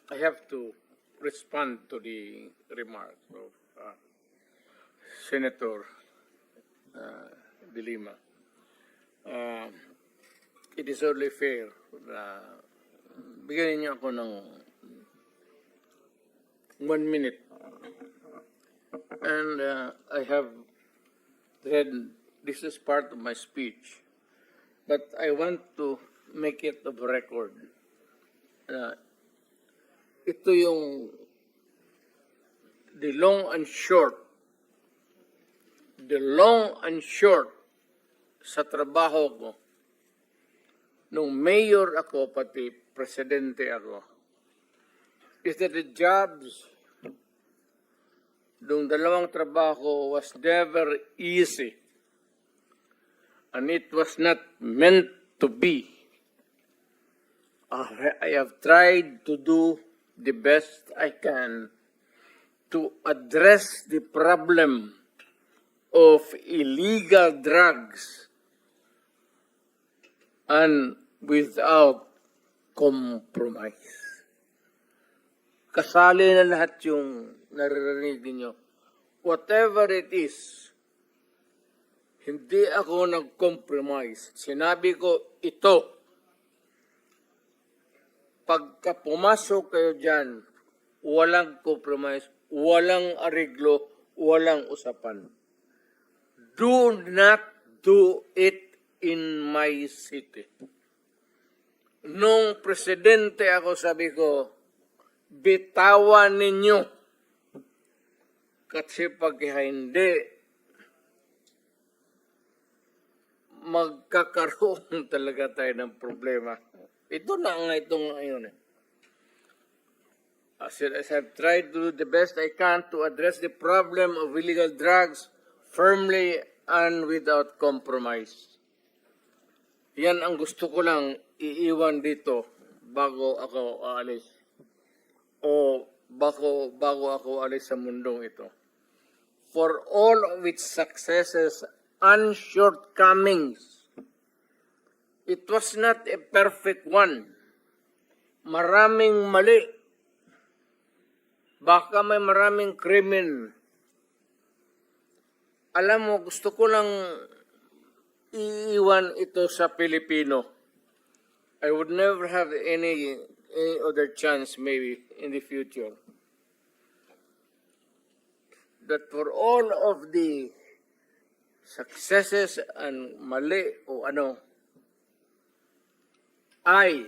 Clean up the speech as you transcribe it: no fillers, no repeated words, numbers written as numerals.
I have to respond to the remarks of Senator De Lima. It is only fair na bigyan niyo ako ng 1 minute. And I have read, this is part of my speech, but I want to make it of record. Ito yung the long and short sa trabaho ko. Nung mayor ako, pati presidente ako, is that the jobs nung dalawang trabaho was never easy. And it was not meant to be. I have tried to do the best I can to address the problem of illegal drugs and without compromise. Kasali na lahat yung naririnig niyo. Whatever it is, hindi ako nag-compromise. Sinabi ko, ito. Pagka pumasok kayo dyan, walang compromise, walang ariglo, walang usapan. Do not do it in my city. Nung presidente ako, sabi ko, bitawan ninyo. Kasi pag hindi, magkakaroon talaga tayo ng problema. Ito na nga itong ngayon. As I have tried to do the best I can to address the problem of illegal drugs firmly and without compromise. Yan ang gusto ko lang iiwan dito bago ako aalis. O bago ako alis sa mundong ito. For all of its successes and shortcomings, it was not a perfect one. Maraming mali. Baka may maraming krimen. Alam mo, gusto ko lang iiwan ito sa Pilipino. I would never have any other chance maybe in the future. That for all of the successes and mali o ano, I